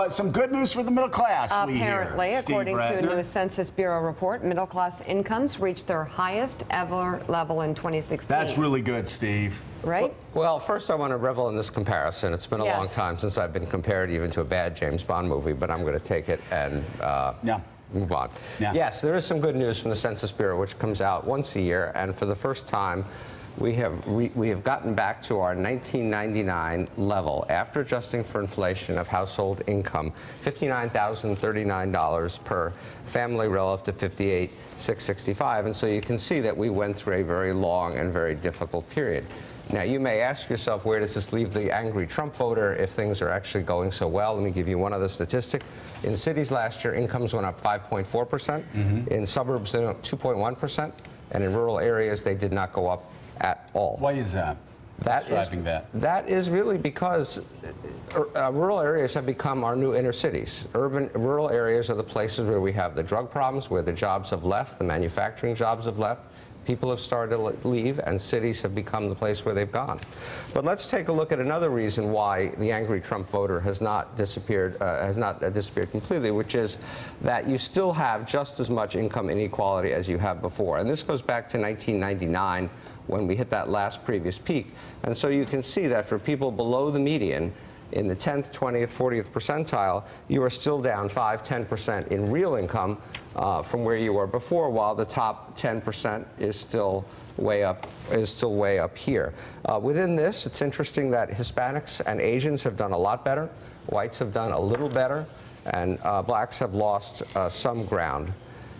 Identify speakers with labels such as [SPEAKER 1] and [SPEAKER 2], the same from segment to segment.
[SPEAKER 1] Some good news for the middle class,
[SPEAKER 2] Apparently,
[SPEAKER 1] we hear.
[SPEAKER 2] according to a
[SPEAKER 1] Steve Ratner.
[SPEAKER 2] new Census Bureau report, middle class incomes reached their highest ever level in 2016.
[SPEAKER 1] That's really good, Steve.
[SPEAKER 2] Right?
[SPEAKER 3] Well, first I want to revel in this comparison. It's been a long time since I've been compared even to a bad James Bond movie, but I'm going to take it and move on. Yes, there is some good news from the Census Bureau, which comes out once a year, and for the first time, we have gotten back to our 1999 level after adjusting for inflation of household income, $59,039 per family relative to $58,665, and so you can see that we went through a very long and very difficult period. Now, you may ask yourself, where does this leave the angry Trump voter if things are actually going so well? Let me give you one other statistic. In cities last year, incomes went up 5.4%. In suburbs, they went up 2.1%. And in rural areas, they did not go up at all.
[SPEAKER 1] Why is that?
[SPEAKER 3] That is really because rural areas have become our new inner cities. Rural areas are the places where we have the drug problems, where the jobs have left, the manufacturing jobs have left. People have started to leave, and cities have become the place where they've gone. But let's take a look at another reason why the angry Trump voter has not disappeared completely, which is that you still have just as much income inequality as you have before. And this goes back to 1999, when we hit that last previous peak. And so you can see that for people below the median, in the 10th, 20th, 40th percentile, you are still down 5–10% in real income from where you were before, while the top 10% is still way up here. Within this, it's interesting that Hispanics and Asians have done a lot better, whites have done a little better, and blacks have lost some ground.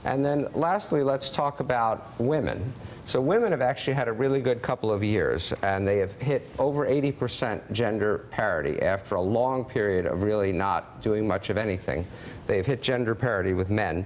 [SPEAKER 3] And then lastly, let's talk about women. So women have actually had a really good couple of years, and they have hit over 80% gender parity after a long period of really not doing much of anything. They've hit gender parity with men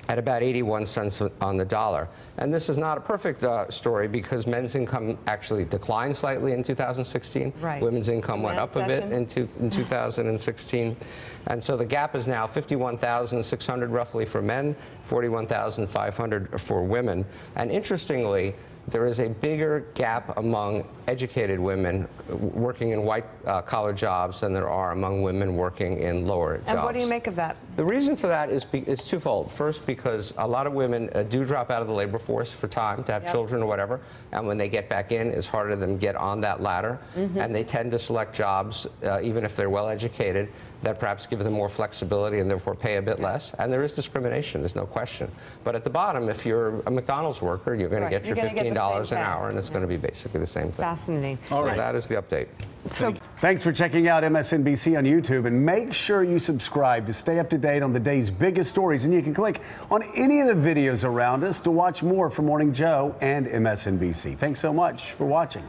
[SPEAKER 3] at about 81 cents on the dollar. And this is not a perfect story, because men's income actually declined slightly in 2016.
[SPEAKER 2] Right.
[SPEAKER 3] Women's income went up a bit in 2016. And so the gap is now 51,600 roughly for men, 41,500 for women. And interestingly, there is a bigger gap among educated women working in white-collar jobs than there are among women working in lower jobs.
[SPEAKER 2] And what do you make of that?
[SPEAKER 3] The reason for that is twofold. First, because a lot of women do drop out of the labor force for time to have children or whatever, and when they get back in, it's harder for them to get on that ladder, and they tend to select jobs, even if they're well-educated, that perhaps give them more flexibility and therefore pay a bit less. And there is discrimination, there's no question. But at the bottom, if you're a McDonald's worker, you're going to get your $15 an hour, and it's going to be basically the same thing.
[SPEAKER 2] Fascinating.
[SPEAKER 1] All right.
[SPEAKER 3] So that is the update.
[SPEAKER 2] So,
[SPEAKER 1] thanks for checking out MSNBC on YouTube, and make sure you subscribe to stay up to date on the day's biggest stories. And you can click on any of the videos around us to watch more from Morning Joe and MSNBC. Thanks so much for watching.